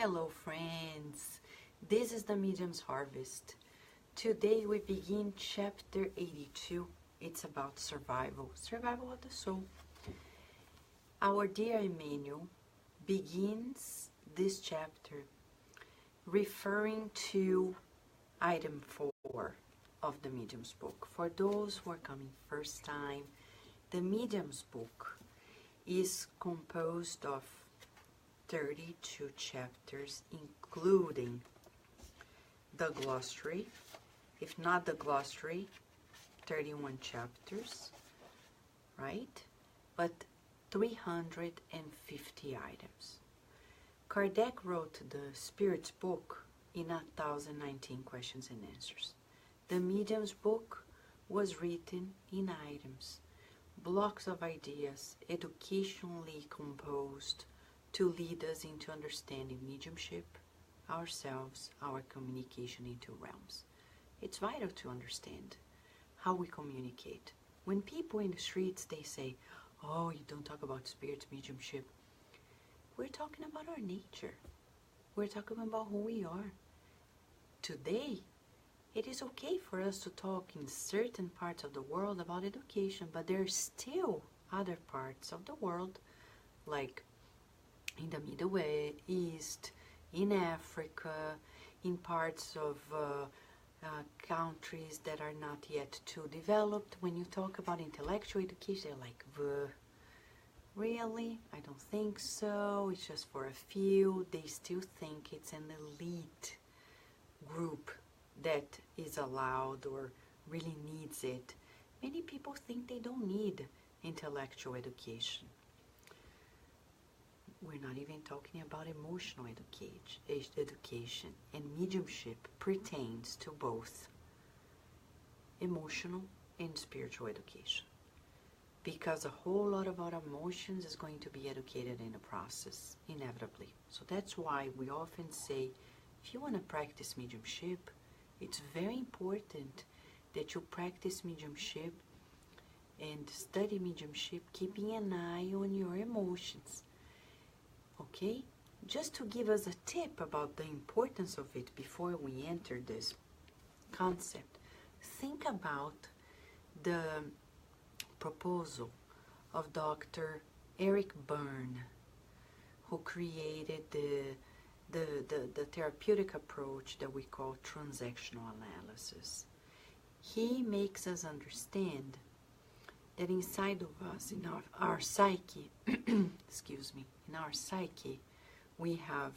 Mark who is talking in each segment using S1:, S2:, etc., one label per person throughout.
S1: Hello friends, this is the Medium's Harvest. Today we begin chapter 82. It's about survival of the soul. Our dear Emmanuel begins this chapter referring to item 4 of the Medium's book. For those who are coming first time, the Medium's book is composed of 32 chapters, including the glossary. If not the glossary, 31 chapters, right? But 350 items. Kardec wrote the Spirit's book in 1019 questions and answers. The Medium's book was written in items, blocks of ideas, educationally composed, to lead us into understanding mediumship, ourselves, our communication into realms. It's vital to understand how we communicate. When people in the streets, they say, oh, you don't talk about spirits, mediumship. We're talking about our nature. We're talking about who we are. Today, it is okay for us to talk in certain parts of the world about education, but there are still other parts of the world, like in the Middle East, in Africa, in parts of countries that are not yet too developed. When you talk about intellectual education, they're like, really? I don't think so. It's just for a few. They still think it's an elite group that is allowed or really needs it. Many people think they don't need intellectual education. We're not even talking about emotional education, and mediumship pertains to both emotional and spiritual education, because a whole lot of our emotions is going to be educated in the process, inevitably. So that's why we often say, if you want to practice mediumship, it's very important that you practice mediumship and study mediumship, keeping an eye on your emotions. Okay, just to give us a tip about the importance of it before we enter this concept, think about the proposal of Dr. Eric Berne, who created the therapeutic approach that we call transactional analysis. He makes us understand that inside of us, in our psyche, excuse me, in our psyche, we have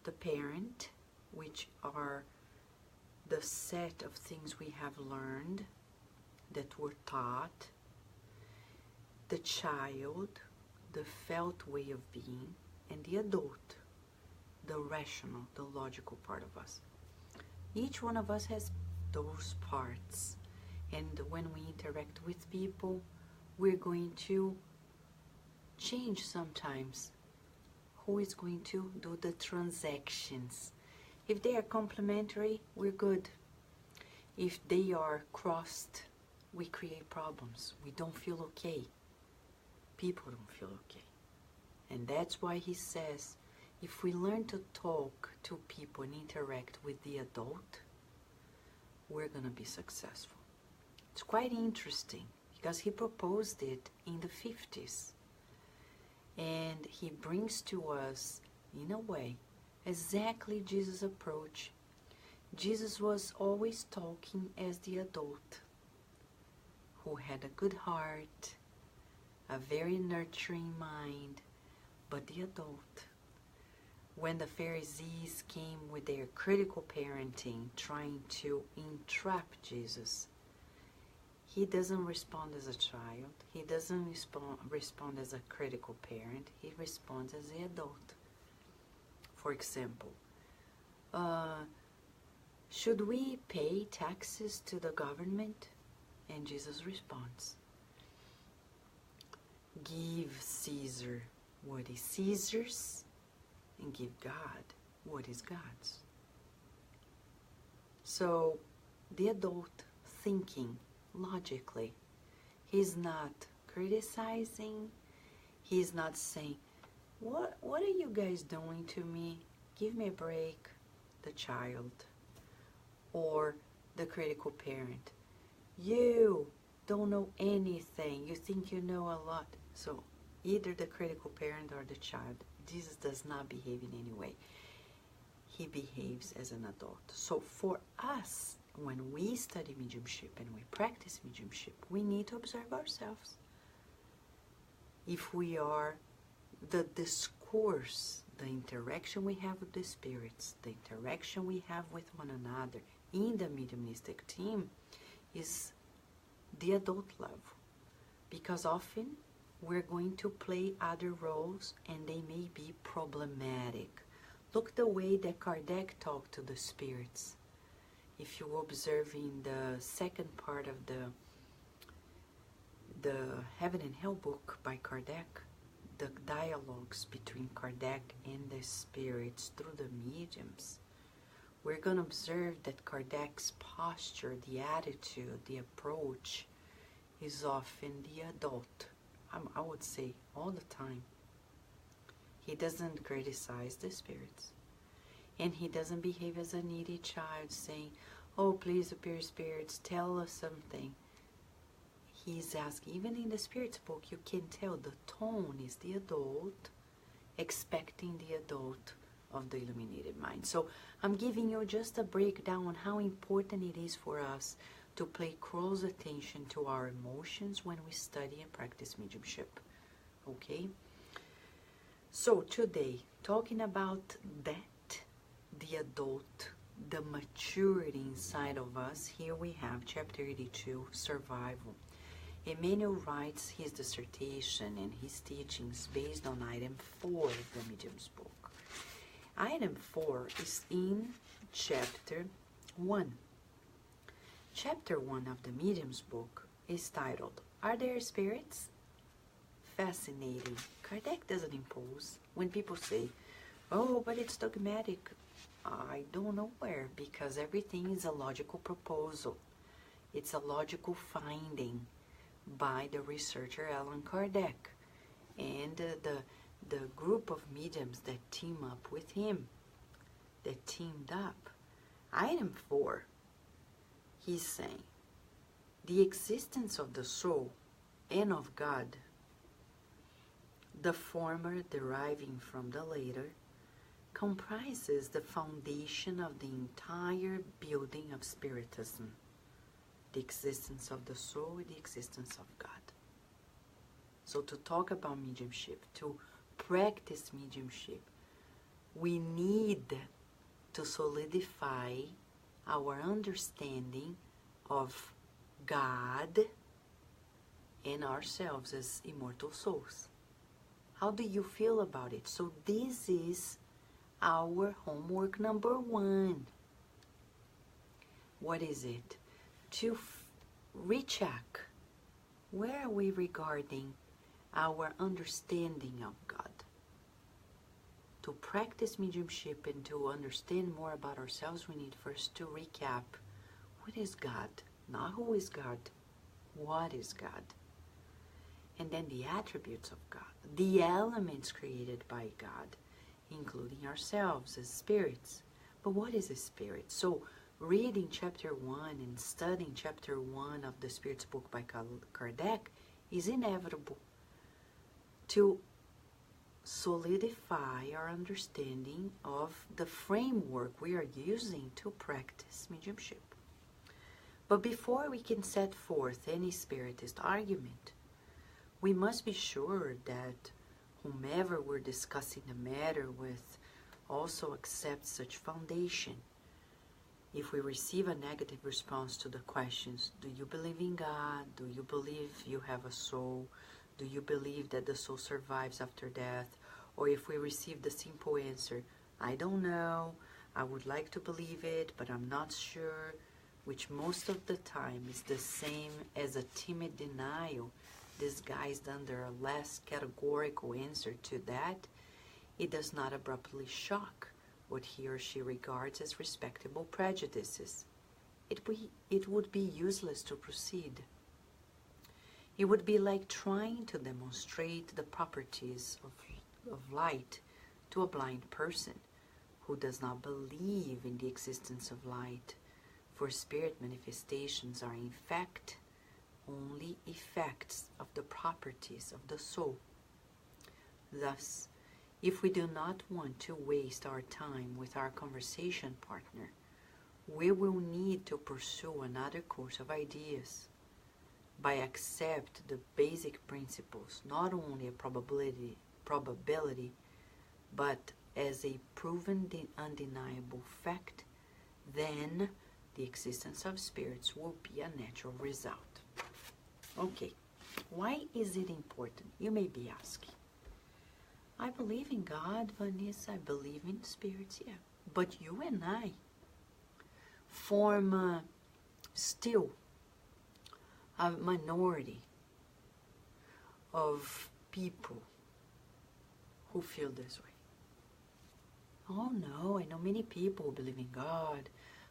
S1: the parent, which are the set of things we have learned, that were taught, the child, the felt way of being, and the adult, the rational, the logical part of us. Each one of us has those parts. And when we interact with people, we're going to change sometimes who is going to do the transactions. If they are complementary, we're good. If they are crossed, we create problems. We don't feel okay. People don't feel okay. And that's why he says, if we learn to talk to people and interact with the adult, we're going to be successful. It's quite interesting because he proposed it in the 50s, and he brings to us, in a way, exactly Jesus' approach. Jesus was always talking as the adult, who had a good heart, a very nurturing mind, but the adult. When the Pharisees came with their critical parenting, trying to entrap Jesus, he doesn't respond as a child. He doesn't respond as a critical parent. He responds as the adult. For example, should we pay taxes to the government? And Jesus responds, give Caesar what is Caesar's, and give God what is God's. So the adult thinking logically, he's not criticizing, he's not saying, what are you guys doing to me? give me a break, the child, or the critical parent. You don't know anything. You think you know a lot. So either the critical parent or the child. Jesus does not behave in any way. He behaves as an adult. So for us, when we study mediumship and we practice mediumship, we need to observe ourselves. If we are the discourse, the interaction we have with the spirits, the interaction we have with one another in the mediumistic team is the adult level. Because often we're going to play other roles and they may be problematic. Look the way that Kardec talked to the spirits. If you observe in the second part of the Heaven and Hell book by Kardec, the dialogues between Kardec and the spirits through the mediums, we're going to observe that Kardec's posture, the attitude, the approach is often the adult. I would say all the time. He doesn't criticize the spirits. And he doesn't behave as a needy child saying, oh, please, superior spirits, tell us something. He's asking, even in the spirits book, you can tell the tone is the adult, expecting the adult of the illuminated mind. So I'm giving you just a breakdown on how important it is for us to pay close attention to our emotions when we study and practice mediumship. Okay? So today, talking about that, the adult, the maturity inside of us, here we have chapter 82, Survival. Emmanuel writes his dissertation and his teachings based on item 4 of the Medium's book. Item 4 is in chapter 1. Chapter 1 of the Medium's book is titled, Are There Spirits? Fascinating. Kardec doesn't impose. When people say, oh, but it's dogmatic, I don't know where, because everything is a logical proposal. It's a logical finding by the researcher Allan Kardec and the group of mediums that team up with him, that teamed up. Item 4, he's saying, the existence of the soul and of God, the former deriving from the later, comprises the foundation of the entire building of Spiritism. The existence of the soul and the existence of God. So to talk about mediumship, to practice mediumship, we need to solidify our understanding of God and ourselves as immortal souls. How do you feel about it? So this is our homework number 1. What is it? To recheck, where are we regarding our understanding of God? To practice mediumship and to understand more about ourselves, we need first to recap, what is God? Not who is God, what is God? And then the attributes of God, the elements created by God, including ourselves as spirits. But what is a spirit? So reading chapter 1 and studying chapter 1 of the Spirit's book by Kardec is inevitable to solidify our understanding of the framework we are using to practice mediumship. But before we can set forth any spiritist argument, we must be sure that whomever we're discussing the matter with also accepts such foundation. If we receive a negative response to the questions, do you believe in God? Do you believe you have a soul? Do you believe that the soul survives after death? Or if we receive the simple answer, I don't know, I would like to believe it, but I'm not sure, which most of the time is the same as a timid denial disguised under a less categorical answer to that, it does not abruptly shock what he or she regards as respectable prejudices. It would be useless to proceed. It would be like trying to demonstrate the properties of light to a blind person who does not believe in the existence of light, for spirit manifestations are in fact only effects of the properties of the soul. Thus, if we do not want to waste our time with our conversation partner, we will need to pursue another course of ideas by accept the basic principles, not only a probability, but as a proven undeniable fact, then the existence of spirits will be a natural result. Okay, why is it important? You may be asking. I believe in God, Vanessa, I believe in spirits, yeah. But you and I form still a minority of people who feel this way. Oh no, I know many people who believe in God,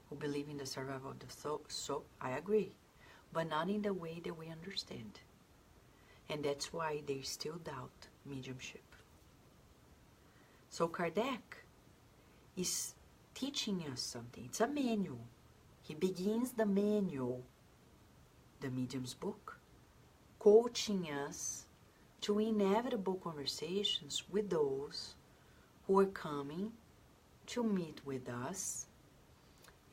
S1: who believe in the survival of the soul. So I agree, but not in the way that we understand. And that's why they still doubt mediumship. So Kardec is teaching us something. It's a manual. He begins the manual, the medium's book, coaching us to inevitable conversations with those who are coming to meet with us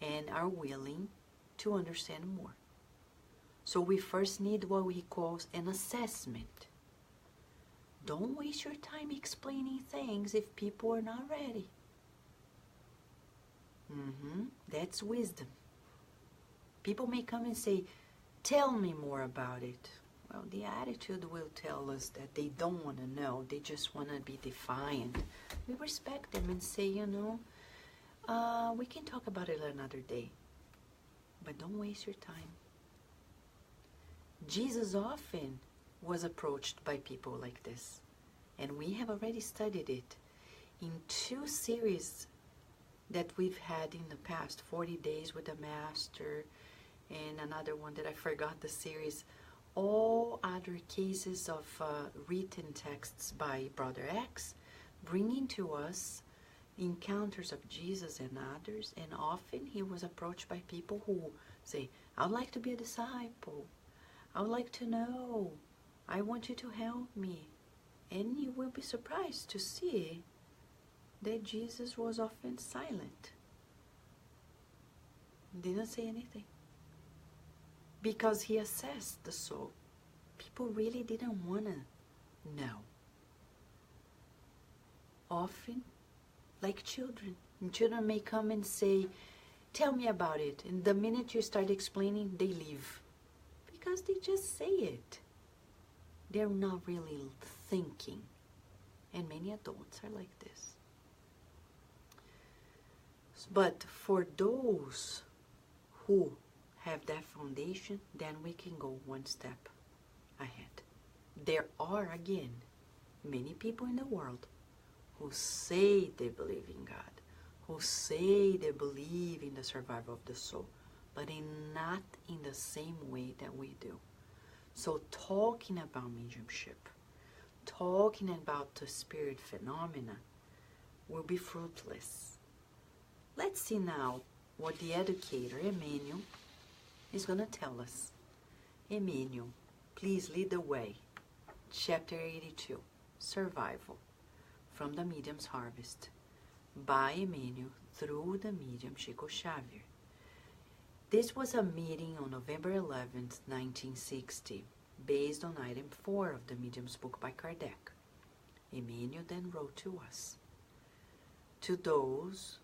S1: and are willing to understand more. So we first need what he calls an assessment. Don't waste your time explaining things if people are not ready. That's wisdom. People may come and say, tell me more about it. Well, the attitude will tell us that they don't want to know. They just want to be defiant. We respect them and say, we can talk about it another day. But don't waste your time. Jesus often was approached by people like this. And we have already studied it in 2 series that we've had in the past. 40 Days with the Master and another one that I forgot the series. All other cases of written texts by Brother X, bringing to us encounters of Jesus and others. And often he was approached by people who say, I would like to be a disciple. I would like to know. I want you to help me. And you will be surprised to see that Jesus was often silent. Didn't say anything. Because he assessed the soul. People really didn't want to know. Often, like children. And children may come and say, tell me about it. And the minute you start explaining, they leave. Because they just say it. They're not really thinking. And many adults are like this. But for those who have that foundation, then we can go one step ahead. There are, again, many people in the world who say they believe in God, who say they believe in the survival of the soul, but not in the same way that we do. So talking about mediumship, talking about the spirit phenomena will be fruitless. Let's see now what the educator, Emmanuel, is going to tell us. Emmanuel, please lead the way. Chapter 82, Survival, from the Medium's Harvest, by Emmanuel through the medium Chico Xavier. This was a meeting on November 11th, 1960, based on item 4 of the medium's book by Kardec. Emmanuel then wrote to us. To those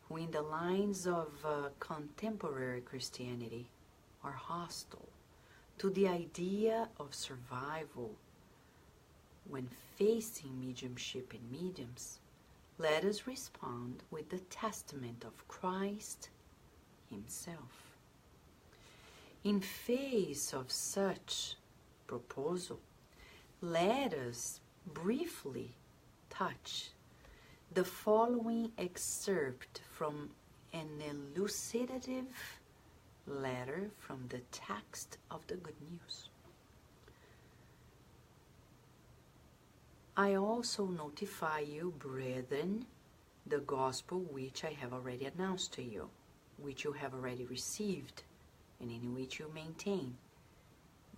S1: who in the lines of contemporary Christianity are hostile to the idea of survival when facing mediumship and mediums, let us respond with the testament of Christ himself. In face of such proposal, let us briefly touch the following excerpt from an elucidative letter from the text of the Good News. I also notify you, brethren, the gospel which I have already announced to you, which you have already received, and in which you maintain,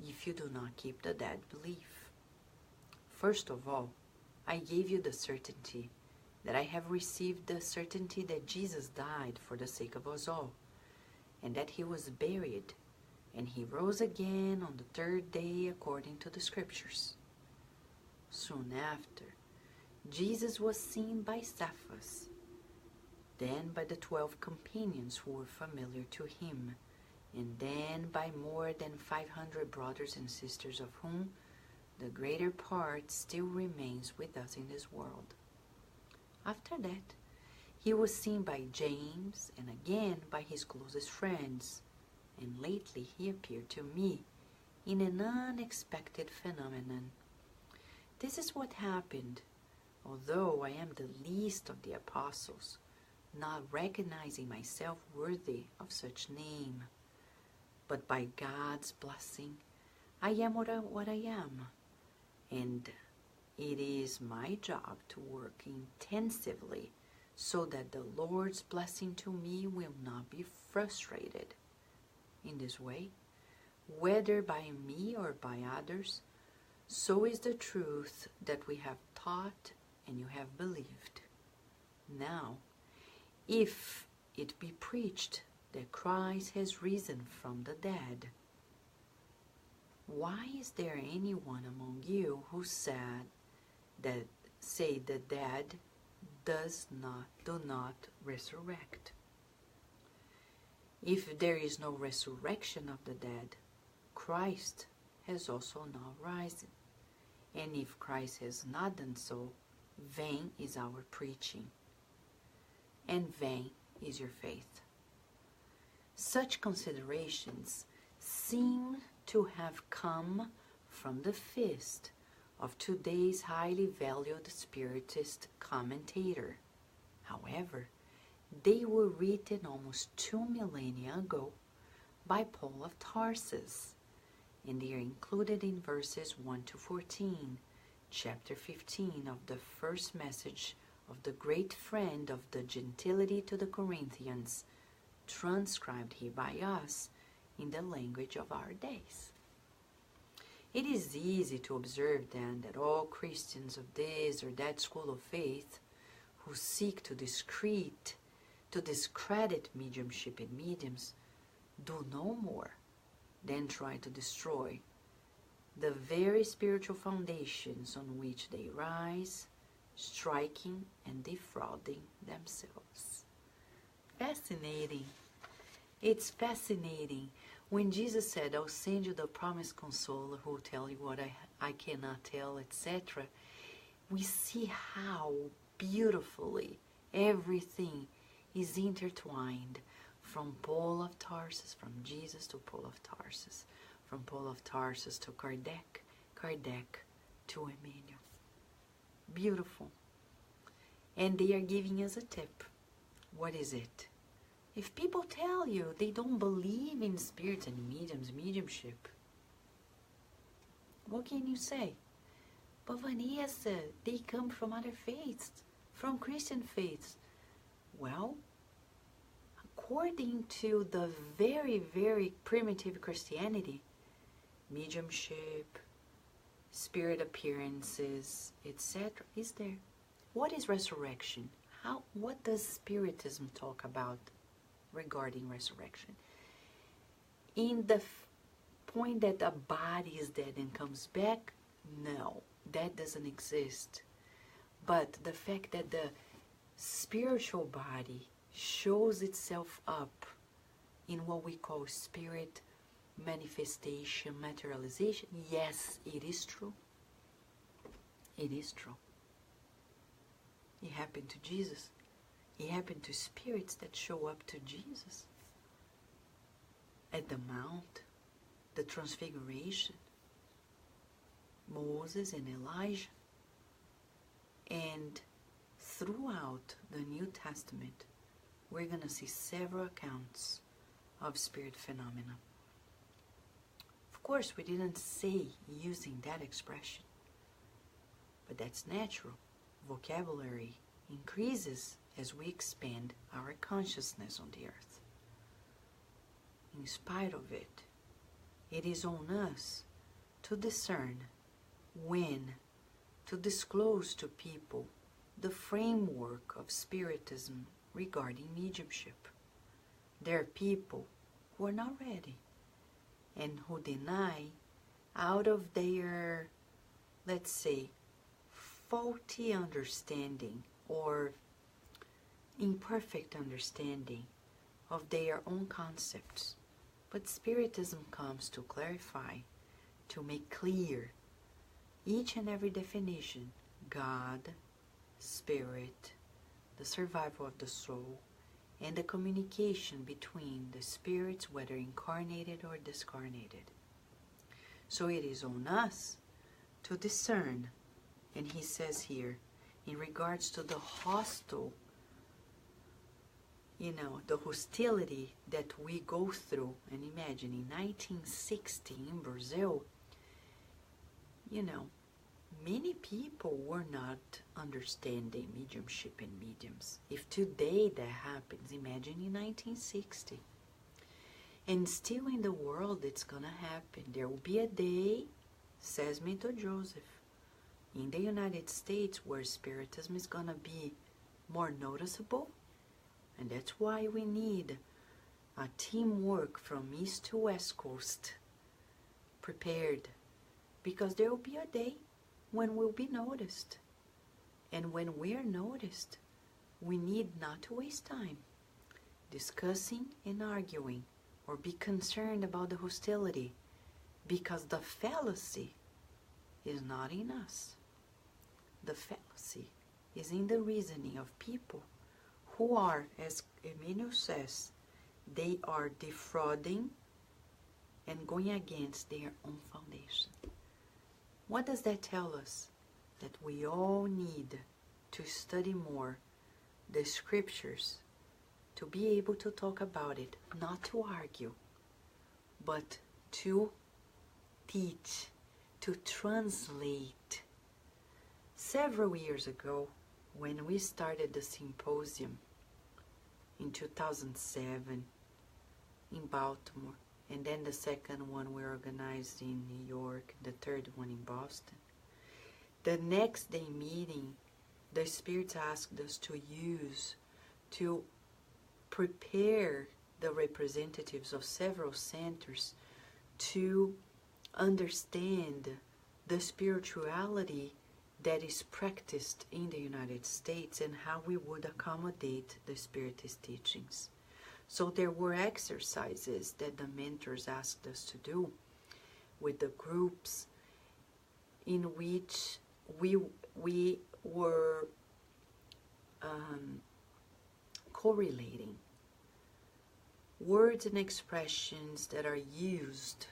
S1: if you do not keep the dead belief. First of all, I gave you the certainty that I have received, the certainty that Jesus died for the sake of us all, and that he was buried, and he rose again on the third day according to the scriptures. Soon after, Jesus was seen by Cephas, then by the 12 companions who were familiar to him, and then by more than 500 brothers and sisters, of whom the greater part still remains with us in this world. After that, he was seen by James, and again by his closest friends, and lately he appeared to me in an unexpected phenomenon. This is what happened, although I am the least of the apostles, not recognizing myself worthy of such name. But by God's blessing, I am what I am, and it is my job to work intensively so that the Lord's blessing to me will not be frustrated. In this way, whether by me or by others, so is the truth that we have taught and you have believed. Now, if it be preached that Christ has risen from the dead, why is there anyone among you who say the dead do not resurrect? If there is no resurrection of the dead, Christ has also not risen. And if Christ has not done so, vain is our preaching, and vain is your faith. Such considerations seem to have come from the fist of today's highly valued Spiritist commentator. However, they were written almost 2 millennia ago by Paul of Tarsus, and they are included in verses 1 to 14, chapter 15 of the first message of the great friend of the gentility to the Corinthians, transcribed here by us in the language of our days. It is easy to observe then that all Christians of this or that school of faith who seek to discredit mediumship and mediums do no more than try to destroy the very spiritual foundations on which they rise, striking and defrauding themselves. Fascinating. It's fascinating. When Jesus said, I'll send you the promised consoler who will tell you what I cannot tell, etc., we see how beautifully everything is intertwined, from Paul of Tarsus, from Jesus to Paul of Tarsus, from Paul of Tarsus to Kardec, Kardec to Emmanuel. Beautiful. And they are giving us a tip. What is it? If people tell you they don't believe in spirits and mediumship, what can you say? But Vanessa, they come from other faiths, from Christian faiths. Well, according to the very, very primitive Christianity, mediumship, spirit appearances, etc., is there. What is resurrection? What does Spiritism talk about regarding resurrection? In the point that a body is dead and comes back, no, that doesn't exist. But the fact that the spiritual body shows itself up in what we call spirit manifestation, materialization, yes, it is true. It is true. It happened to Jesus. It happened to spirits that show up to Jesus at the Mount, the Transfiguration, Moses and Elijah. And throughout the New Testament, we're going to see several accounts of spirit phenomena. Of course, we didn't say using that expression, but that's natural. Vocabulary increases as we expand our consciousness on the earth. In spite of it, it is on us to discern when to disclose to people the framework of Spiritism regarding mediumship. There are people who are not ready and who deny out of their, let's say, faulty understanding or imperfect understanding of their own concepts. But Spiritism comes to clarify, to make clear each and every definition: God, Spirit, the survival of the soul, and the communication between the spirits, whether incarnated or discarnated. So it is on us to discern. And he says here, in regards to the hostile, the hostility that we go through. And imagine, in 1960 in Brazil, many people were not understanding mediumship and mediums. If today that happens, imagine in 1960. And still in the world it's gonna happen. There will be a day, says Mentor Joseph, in the United States where Spiritism is gonna be more noticeable. And that's why we need a teamwork from East to West Coast prepared. Because there will be a day when we'll be noticed. And when we are noticed, we need not to waste time discussing and arguing or be concerned about the hostility, because the fallacy is not in us. The fallacy is in the reasoning of people who are, as Emmanuel says, they are defrauding and going against their own foundation. What does that tell us? That we all need to study more the scriptures to be able to talk about it, not to argue, but to teach, to translate. Several years ago, when we started the symposium in 2007 in Baltimore, and then the second one we organized in New York, the third one in Boston, the next day meeting, the spirits asked us to prepare the representatives of several centers to understand the spirituality that is practiced in the United States and how we would accommodate the Spiritist teachings. So there were exercises that the mentors asked us to do with the groups, in which we were correlating words and expressions that are used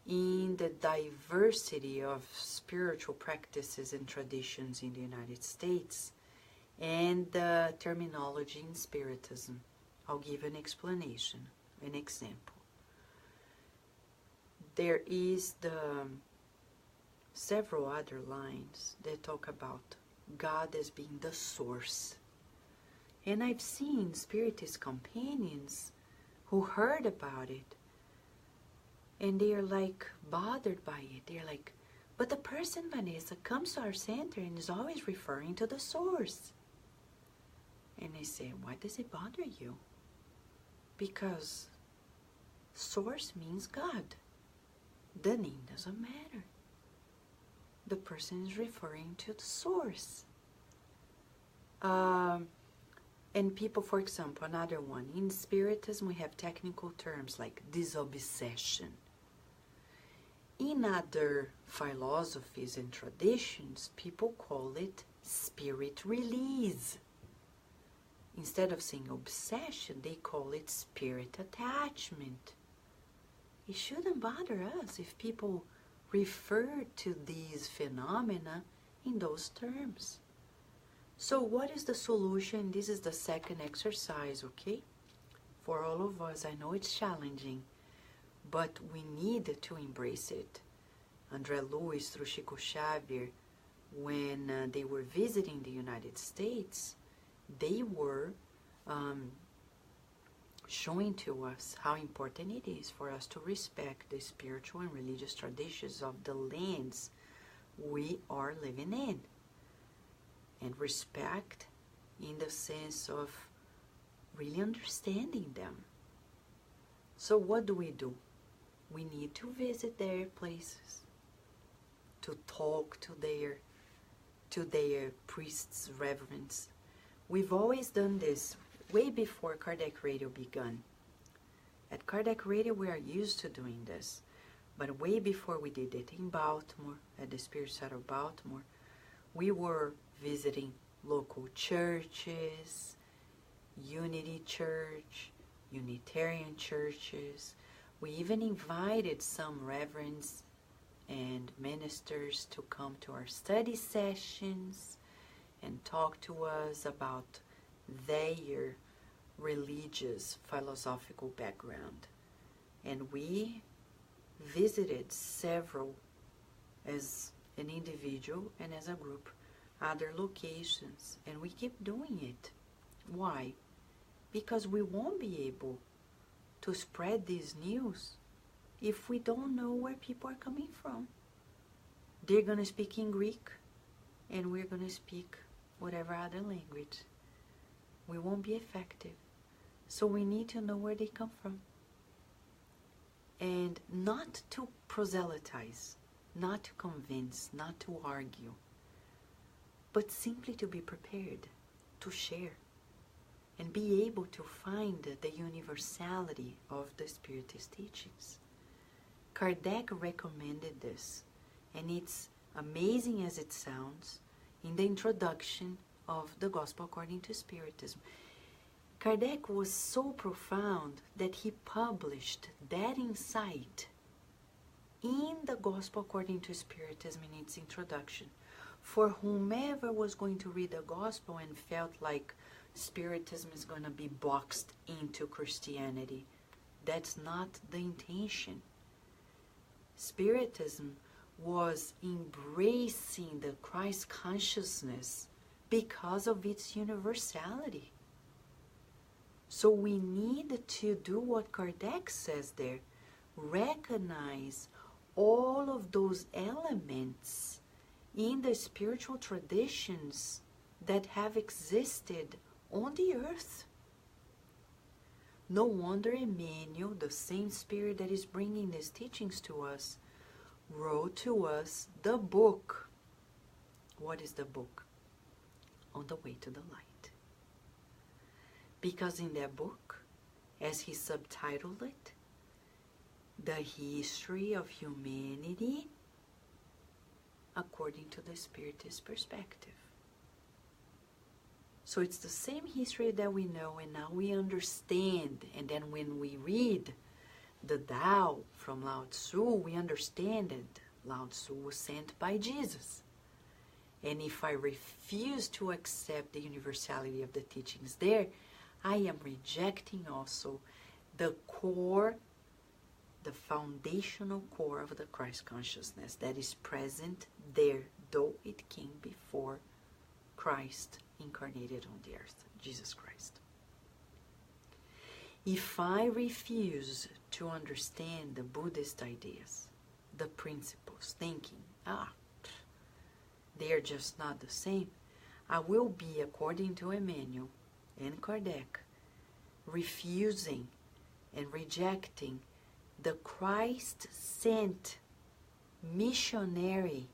S1: in the diversity of spiritual practices and traditions in the United States and the terminology in Spiritism. I'll give an explanation, an example. There is several other lines that talk about God as being the source. And I've seen Spiritist companions who heard about it, and they are like bothered by it. They're like, but the person, Vanessa, comes to our center and is always referring to the source. And I say, why does it bother you? Because source means God. The name doesn't matter. The person is referring to the source. And people, for example, another one, in Spiritism we have technical terms like disobsession. In other philosophies and traditions, people call it spirit release. Instead of saying obsession, they call it spirit attachment. It shouldn't bother us if people refer to these phenomena in those terms. So what is the solution? This is the second exercise, okay? For all of us, I know it's challenging, but we need to embrace it. André Luiz through Chico Xavier, when they were visiting the United States, they were showing to us how important it is for us to respect the spiritual and religious traditions of the lands we are living in. And respect in the sense of really understanding them. So what do? We need to visit their places, to talk to their priests, reverends. We've always done this way before Kardec Radio began. At Kardec Radio, we are used to doing this. But way before we did it in Baltimore, at the Spirit Center of Baltimore, we were visiting local churches, Unity Church, Unitarian churches. We even invited some reverends and ministers to come to our study sessions and talk to us about their religious, philosophical background. And we visited several, as an individual and as a group, other locations, and we keep doing it. Why? Because we won't be able to spread this news if we don't know where people are coming from. They're going to speak in Greek, and we're going to speak whatever other language. We won't be effective. So we need to know where they come from. And not to proselytize, not to convince, not to argue, but simply to be prepared to share and be able to find the universality of the Spiritist teachings. Kardec recommended this, and it's amazing as it sounds in the introduction of the Gospel According to Spiritism. Kardec was so profound that he published that insight in the Gospel According to Spiritism in its introduction. For whomever was going to read the Gospel and felt like Spiritism is going to be boxed into Christianity, that's not the intention. Spiritism was embracing the Christ consciousness because of its universality. So we need to do what Kardec says there, recognize all of those elements in the spiritual traditions that have existed on the earth. No wonder Emmanuel, the same spirit that is bringing these teachings to us, wrote to us the book. What is the book? On the Way to the Light. Because in that book, as he subtitled it, the history of humanity according to the Spiritist perspective. So it's the same history that we know, and now we understand. And then when we read the Tao from Lao Tzu, we understand that Lao Tzu was sent by Jesus. And if I refuse to accept the universality of the teachings there, I am rejecting also the core, the foundational core of the Christ consciousness that is present there, though it came before Christ incarnated on the earth, Jesus Christ. If I refuse to understand the Buddhist ideas, the principles, thinking, they are just not the same, I will be, according to Emmanuel and Kardec, refusing and rejecting the Christ-sent missionary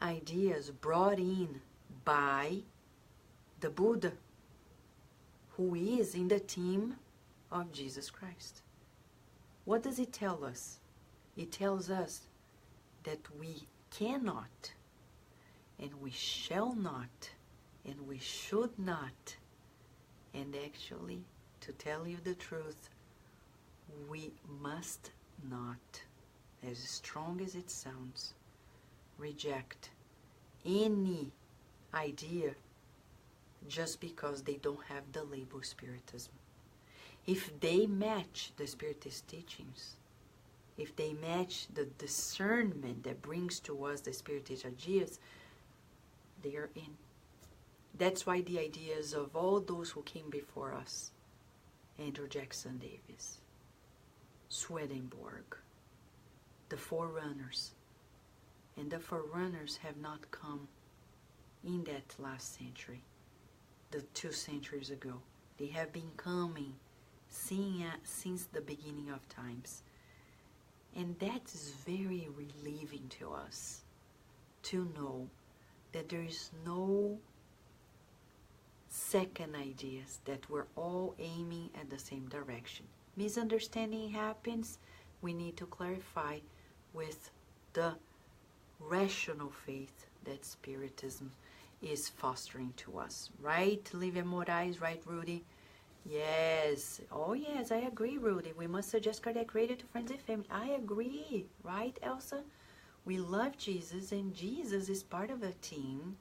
S1: ideas brought in by the Buddha, who is in the team of Jesus Christ. What does it tell us? It tells us that we cannot, and we shall not, and we should not, and actually, to tell you the truth, we must not, as strong as it sounds, reject any idea just because they don't have the label Spiritism. If they match the Spiritist teachings, if they match the discernment that brings to us the Spiritist ideas, they are in. That's why the ideas of all those who came before us, Andrew Jackson Davis, Swedenborg, the forerunners, and the forerunners have not come in that last century, the 2 centuries ago. They have been coming since the beginning of times. And that is very relieving to us, to know that there is no second ideas, that we're all aiming at the same direction. Misunderstanding happens, we need to clarify with the rational faith that Spiritism is fostering to us. Right, Lívia Moraes? Right, Rudy? Yes. Oh, yes, I agree, Rudy. We must suggest Kardec Radio to friends and family. I agree. Right, Elsa? We love Jesus, and Jesus is part of a team,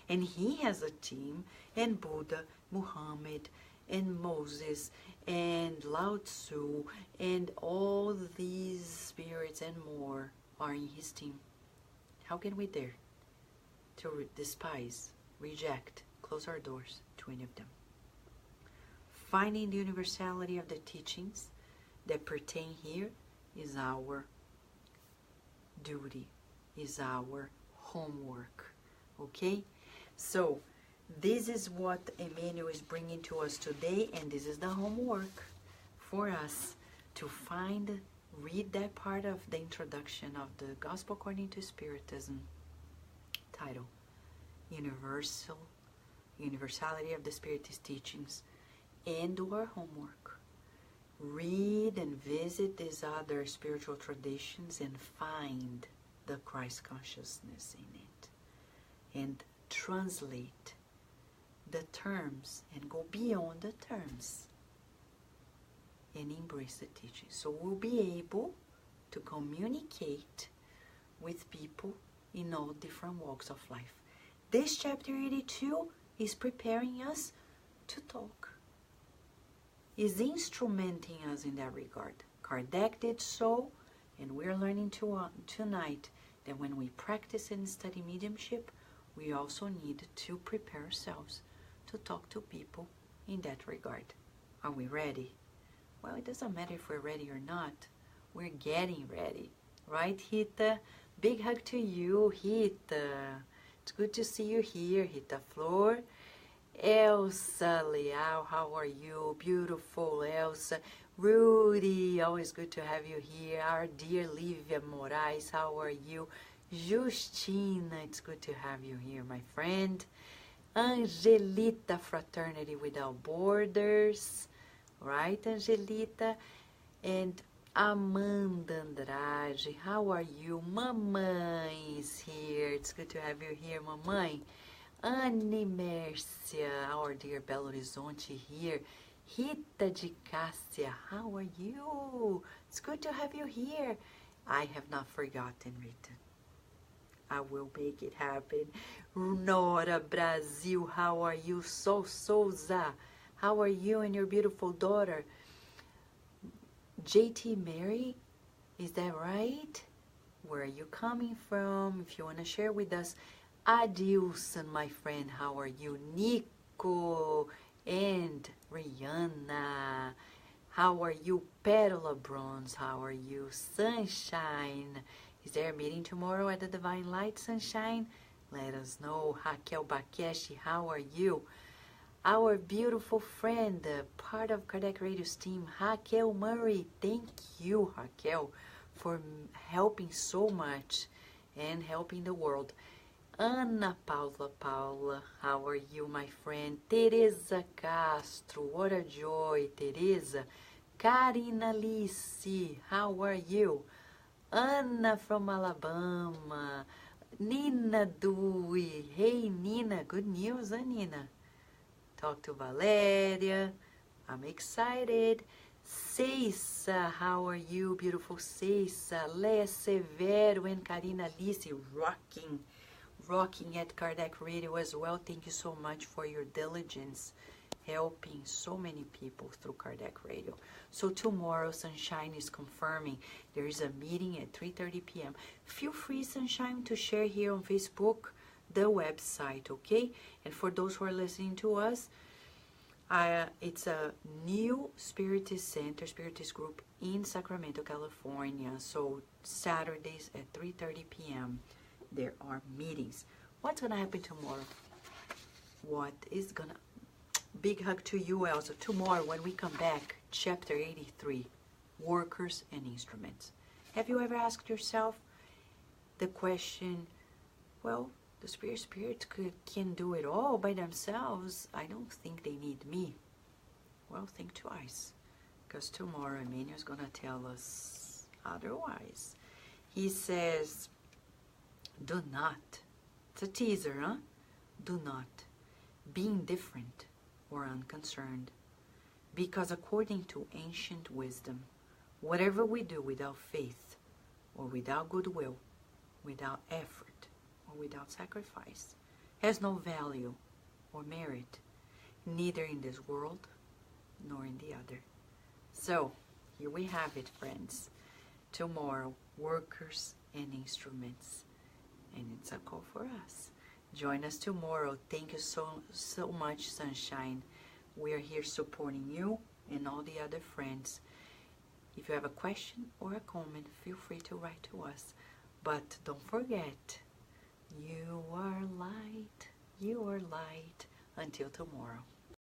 S1: and he has a team, and Buddha, Muhammad, and Moses, and Lao Tzu, and all these spirits and more are in his team. How can we dare to despise, reject, close our doors to any of them? Finding the universality of the teachings that pertain here is our duty, is our homework, okay? So this is what Emmanuel is bringing to us today, and this is the homework for us to read that part of the introduction of the Gospel According to Spiritism, title, Universality of the Spiritist Teachings, and do our homework. Read and visit these other spiritual traditions and find the Christ consciousness in it. And translate the terms and go beyond the terms and embrace the teaching. So we'll be able to communicate with people in all different walks of life. This chapter 82 is preparing us to talk, is instrumenting us in that regard. Kardec did so, and we're learning tonight that when we practice and study mediumship, we also need to prepare ourselves to talk to people in that regard. Are we ready? Well, it doesn't matter if we're ready or not. We're getting ready. Right, Rita? Big hug to you, Rita. It's good to see you here, Rita Flor. Elsa Leal, how are you? Beautiful Elsa. Rudy, always good to have you here. Our dear Lívia Moraes, how are you? Justina, it's good to have you here, my friend. Angelita, Fraternity Without Borders. Right, Angelita? And Amanda Andrade, how are you? Mamãe is here. It's good to have you here, Mamãe. Anne Mércia, our dear Belo Horizonte here. Rita de Cássia, how are you? It's good to have you here. I have not forgotten, Rita. I will make it happen. Nora Brasil, how are you? Sol Souza, how are you and your beautiful daughter? JT Mary, is that right? Where are you coming from? If you want to share with us. Adilson, my friend, how are you? Nico and Rihanna, how are you? Pérola Bronze, how are you? Sunshine, is there a meeting tomorrow at the Divine Light, Sunshine? Let us know. Raquel Bakeshi, how are you? Our beautiful friend, part of Kardec Radio's team, Raquel Murray. Thank you, Raquel, for helping so much and helping the world. Ana Paula, how are you, my friend? Teresa Castro, what a joy, Teresa. Karina Alice, how are you? Anna from Alabama. Nina Dewey, hey Nina, good news, huh, Nina? Talk to Valéria, I'm excited. Ceissa, how are you, beautiful Ceissa? Leia Severo and Karina Alice, rocking at Kardec Radio as well. Thank you so much for your diligence, helping so many people through Kardec Radio. So tomorrow, Sunshine is confirming there is a meeting at 3:30 p.m. Feel free, Sunshine, to share here on Facebook the website, okay? And for those who are listening to us, it's a new Spiritist Center, Spiritist group in Sacramento, California. So Saturdays at 3:30 p.m. there are meetings. What's gonna happen tomorrow? What is gonna... Big hug to you, Elsa. Tomorrow when we come back, chapter 83, Workers and Instruments. Have you ever asked yourself the question, well, the spirits can do it all by themselves. I don't think they need me. Well, think twice, because tomorrow Emmanuel is going to tell us otherwise. He says, do not, it's a teaser, huh? Do not be indifferent or unconcerned, because according to ancient wisdom, whatever we do without faith or without goodwill, without effort, without sacrifice, has no value or merit, neither in this world nor in the other. So, here we have it, friends. Tomorrow, workers and instruments. And it's a call for us. Join us tomorrow. Thank you so much, Sunshine. We are here supporting you and all the other friends. If you have a question or a comment, feel free to write to us. But don't forget, you are light. You are light. Until tomorrow.